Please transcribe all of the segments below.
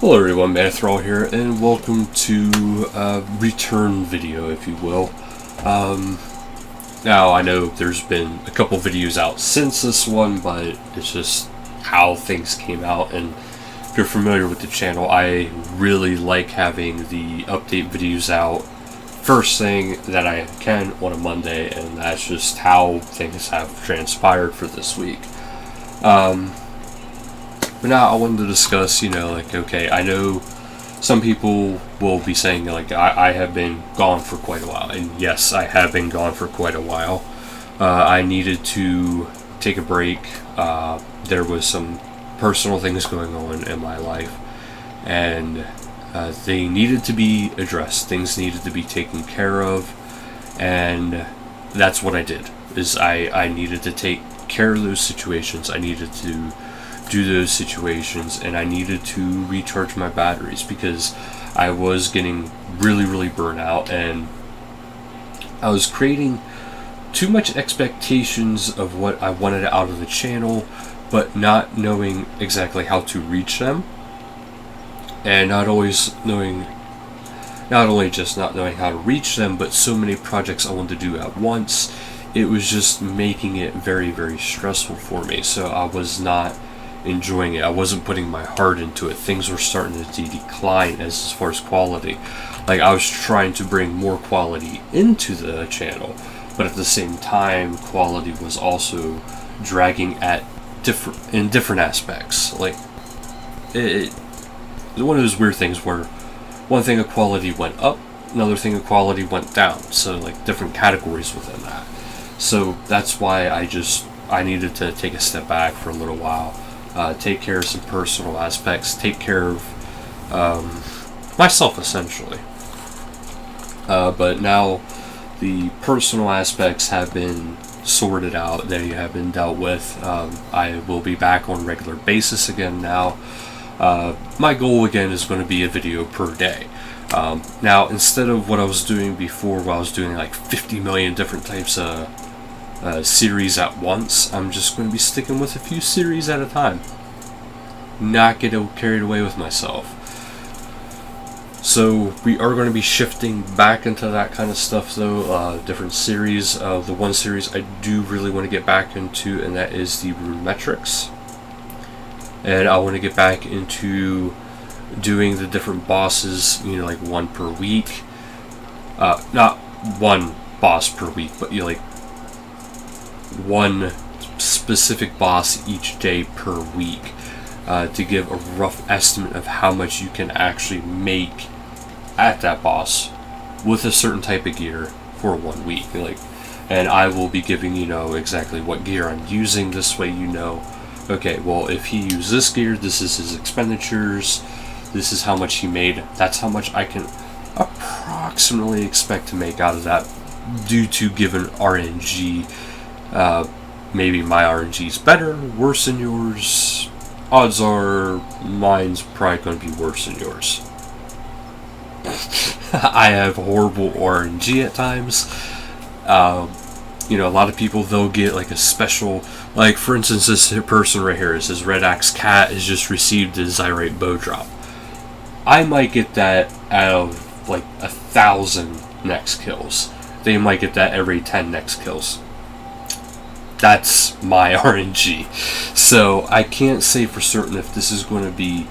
Hello everyone, Mathrall here, and welcome to a return video, if you will. Now, I know there's been a couple videos out since this one, but it's just how things came out, and if you're familiar with the channel, I really like having the update videos out first thing that I can on a Monday, and that's just how things have transpired for this week. But now I wanted to discuss, okay, I know some people will be saying, I have been gone for quite a while. And yes, I have been gone for quite a while. I needed to take a break. There was some personal things going on in my life. And they needed to be addressed. Things needed to be taken care of. And that's what I did, is I needed to take care of those situations. I needed to do those situations, and I needed to recharge my batteries because I was getting really burnt out, and I was creating too much expectations of what I wanted out of the channel, but not knowing exactly how to reach them, and not only just not knowing how to reach them, but so many projects I wanted to do at once. It was just making it very stressful for me, so I was not enjoying it. I wasn't putting my heart into it. Things were starting to decline as far as quality. I was trying to bring more quality into the channel, but at the same time, quality was also dragging at different aspects. It one of those weird things where one thing of quality went up, another thing of quality went down. So different categories within that. So that's why I needed to take a step back for a little while. Take care of some personal aspects, take care of myself, essentially. But now the personal aspects have been sorted out, they have been dealt with. I will be back on a regular basis again now. My goal again is going to be a video per day. Now, instead of what I was doing before, where I was doing 50 million different types of series at once, I'm just going to be sticking with a few series at a time. Not get carried away with myself. So we are going to be shifting back into that kind of stuff, though. Different series. The one series I do really want to get back into, and that is the Runemetrics. And I want to get back into doing the different bosses, one per week. Not one boss per week, but one specific boss each day per week, to give a rough estimate of how much you can actually make at that boss with a certain type of gear for 1 week. And I will be giving exactly what gear I'm using. This way okay, well, if he used this gear, this is his expenditures, this is how much he made, that's how much I can approximately expect to make out of that due to given RNG. Maybe my RNG is better, worse than yours. Odds are mine's probably going to be worse than yours. I have horrible RNG at times. A lot of people, they'll get a special, for instance, this person right here, it says Red Axe Cat has just received his Zyrate Bow Drop. I might get that out of 1,000 next kills. They might get that every 10 next kills. That's my RNG. So I can't say for certain if this is going to be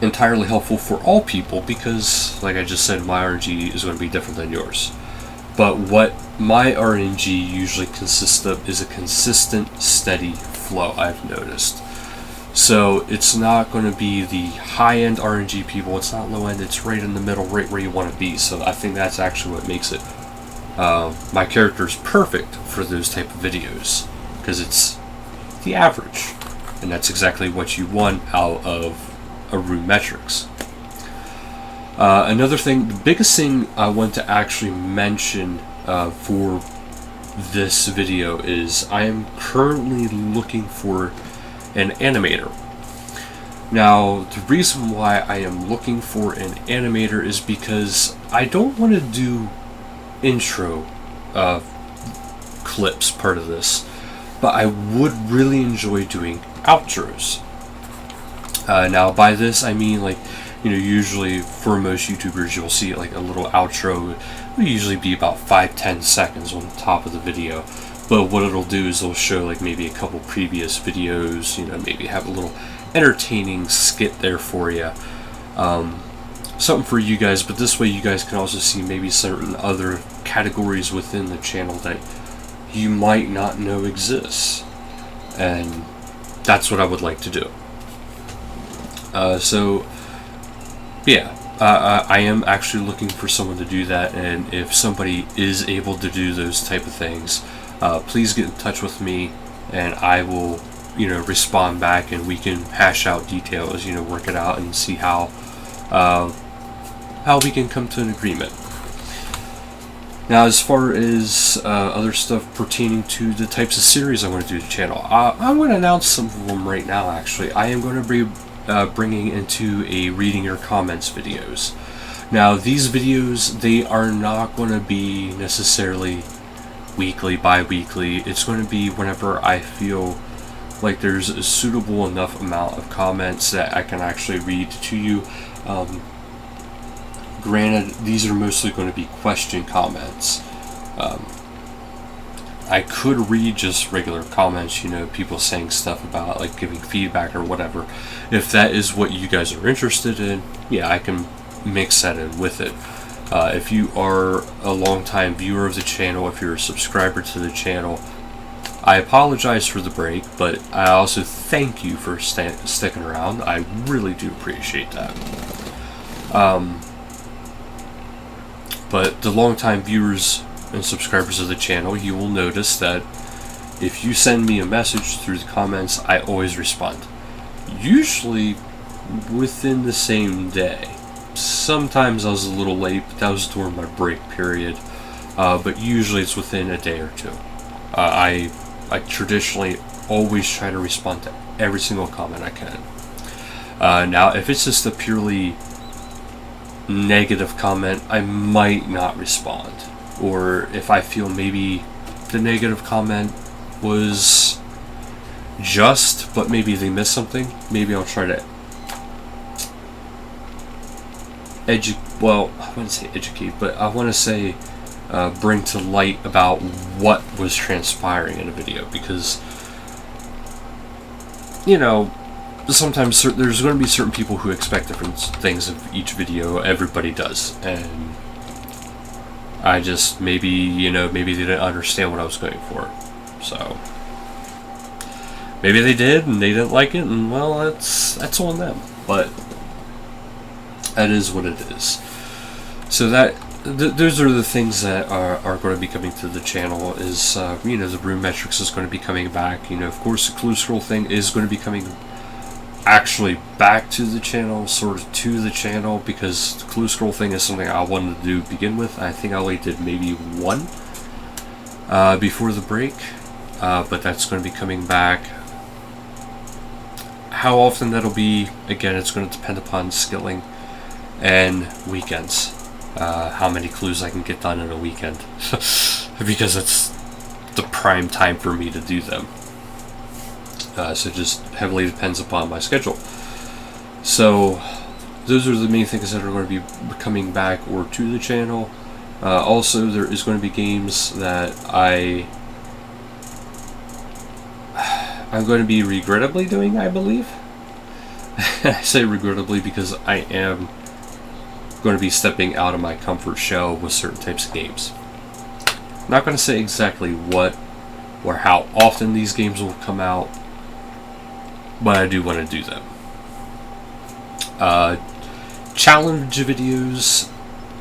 entirely helpful for all people, because like I just said, my RNG is going to be different than yours. But what my RNG usually consists of is a consistent, steady flow, I've noticed. So it's not going to be the high-end RNG people, it's not low-end, it's right in the middle, right where you want to be. So I think that's actually what makes it my character is perfect for those type of videos, because it's the average, and that's exactly what you want out of a Runemetrics. Another thing, the biggest thing I want to actually mention for this video is I am currently looking for an animator. Now, the reason why I am looking for an animator is because I don't want to do intro clips part of this, but I would really enjoy doing outros. Now by this I mean, like, usually for most YouTubers you'll see like a little outro. It will usually be about 5-10 seconds on the top of the video, but what it'll do is it'll show like maybe a couple previous videos, maybe have a little entertaining skit there for you, something for you guys. But this way you guys can also see maybe certain other categories within the channel that you might not know exists, and that's what I would like to do. So yeah, I am actually looking for someone to do that, and if somebody is able to do those type of things, please get in touch with me, and I will, respond back, and we can hash out details, work it out, and see how we can come to an agreement. Now, as far as other stuff pertaining to the types of series I want to do to the channel, I'm going to announce some of them right now. Actually, I am going to be bringing into a reading your comments videos. Now, these videos, they are not going to be necessarily weekly, bi-weekly. It's going to be whenever I feel like there's a suitable enough amount of comments that I can actually read to you. Granted, these are mostly going to be question comments. I could read just regular comments, people saying stuff about, like, giving feedback or whatever. If that is what you guys are interested in, yeah, I can mix that in with it. If you are a long-time viewer of the channel, if you're a subscriber to the channel, I apologize for the break, but I also thank you for sticking around. I really do appreciate that. But the long-time viewers and subscribers of the channel, you will notice that if you send me a message through the comments, I always respond. Usually within the same day. Sometimes I was a little late, but that was during my break period. But usually it's within a day or two. I traditionally always try to respond to every single comment I can. Now, if it's just a purely negative comment, I might not respond. Or if I feel maybe the negative comment was just, but maybe they missed something, maybe I'll try to I wouldn't say educate, but I want to say bring to light about what was transpiring in a video, because sometimes there's going to be certain people who expect different things of each video. Everybody does, and I just maybe they didn't understand what I was going for, so maybe they did and they didn't like it, and well, that's on them, but that is what it is. So those are the things that are going to be coming to the channel. Is the Room Metrics is going to be coming back. Of course, the Clue Scroll thing is going to be coming actually back to the channel, sort of to the channel, because the Clue Scroll thing is something I wanted to do to begin with. I think I only did maybe one before the break, but that's going to be coming back. How often that'll be, again, it's going to depend upon skilling and weekends. How many clues I can get done in a weekend, because it's the prime time for me to do them. So it just heavily depends upon my schedule. So those are the main things that are going to be coming back or to the channel. Also, there is going to be games that I'm going to be regrettably doing, I believe. I say regrettably because I am going to be stepping out of my comfort shell with certain types of games. I'm not going to say exactly what or how often these games will come out, but I do want to do them. Challenge videos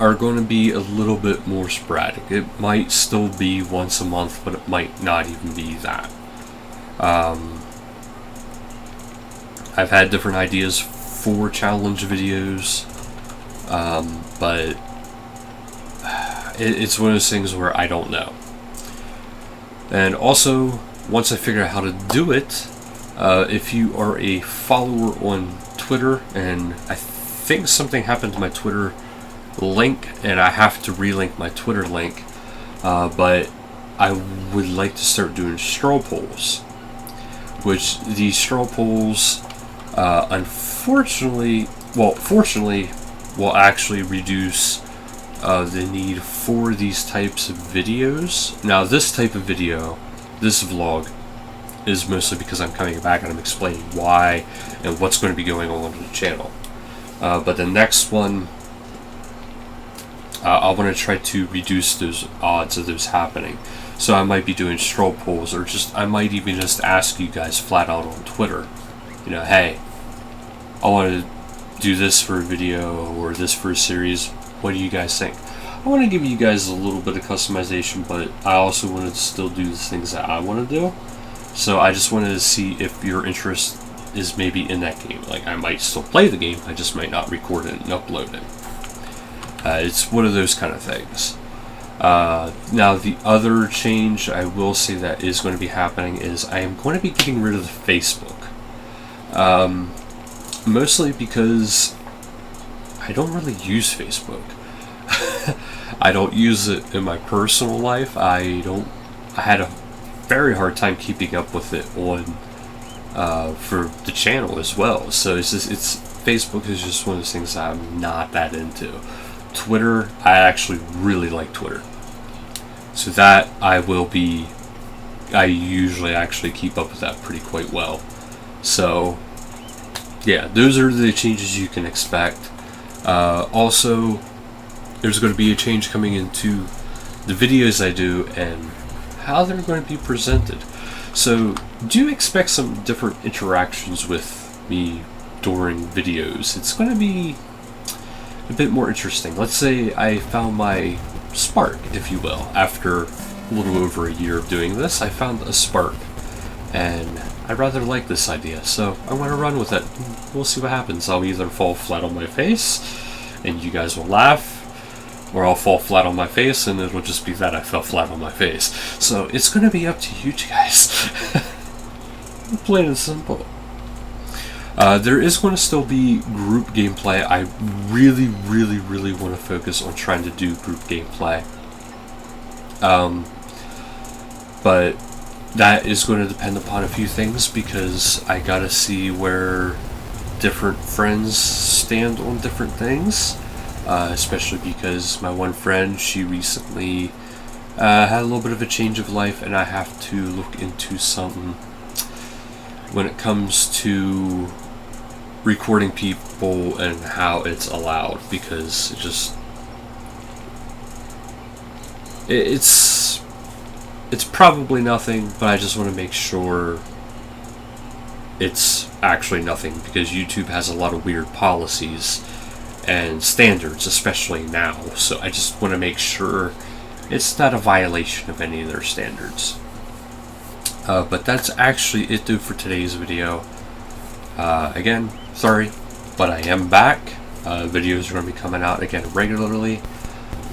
are going to be a little bit more sporadic. It might still be once a month, but it might not even be that. I've had different ideas for challenge videos, but it's one of those things where I don't know. And also, once I figure out how to do it, if you are a follower on Twitter, and I think something happened to my Twitter link, and I have to relink my Twitter link, but I would like to start doing straw polls, which these straw polls Unfortunately, well, fortunately, will actually reduce the need for these types of videos. Now, this type of video, this vlog, is mostly because I'm coming back and I'm explaining why and what's going to be going on the channel. But the next one, I want to try to reduce those odds of those happening. So I might be doing straw polls, or I might even just ask you guys flat out on Twitter, hey, I want to do this for a video or this for a series. What do you guys think? I want to give you guys a little bit of customization, but I also want to still do the things that I want to do. So I just wanted to see if your interest is maybe in that game. Like, I might still play the game, I just might not record it and upload it. It's one of those kind of things. Now, the other change I will say that is going to be happening is I am going to be getting rid of the Facebook. Mostly because I don't really use Facebook. I don't use it in my personal life. I had a very hard time keeping up with it on for the channel as well. So Facebook is just one of those things that I'm not that into. Twitter, I actually really like Twitter. So that I usually actually keep up with that pretty quite well. So yeah, those are the changes you can expect. Also, there's going to be a change coming into the videos I do and how they're going to be presented. So do expect some different interactions with me during videos. It's going to be a bit more interesting. Let's say I found my spark, if you will. After a little over a year of doing this, I found a spark, and I rather like this idea, so I'm going to run with it. We'll see what happens. I'll either fall flat on my face, and you guys will laugh, or I'll fall flat on my face, and it'll just be that I fell flat on my face. So it's going to be up to you guys. Plain and simple. There is going to still be group gameplay. I really, really, really want to focus on trying to do group gameplay. But that is going to depend upon a few things, because I gotta see where different friends stand on different things. Especially because my one friend, she recently had a little bit of a change of life, and I have to look into something when it comes to recording people and how it's allowed, because it's probably nothing, but I just want to make sure it's actually nothing, because YouTube has a lot of weird policies and standards, especially now. So I just want to make sure it's not a violation of any of their standards. But that's actually it though for today's video. Again, sorry, but I am back. Videos are going to be coming out again regularly.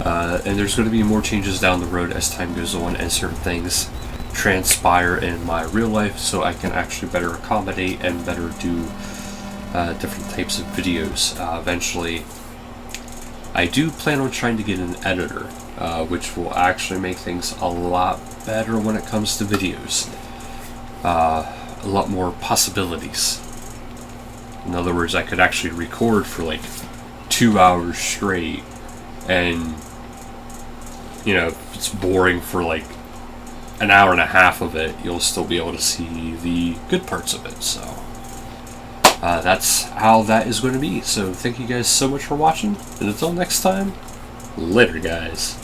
And there's going to be more changes down the road as time goes on and certain things transpire in my real life, so I can actually better accommodate and better do different types of videos. Eventually, I do plan on trying to get an editor, which will actually make things a lot better when it comes to videos. A lot more possibilities. In other words, I could actually record for like 2 hours straight, and if it's boring for like an hour and a half of it, you'll still be able to see the good parts of it. So that's how that is going to be. So thank you guys so much for watching, and until next time, later guys.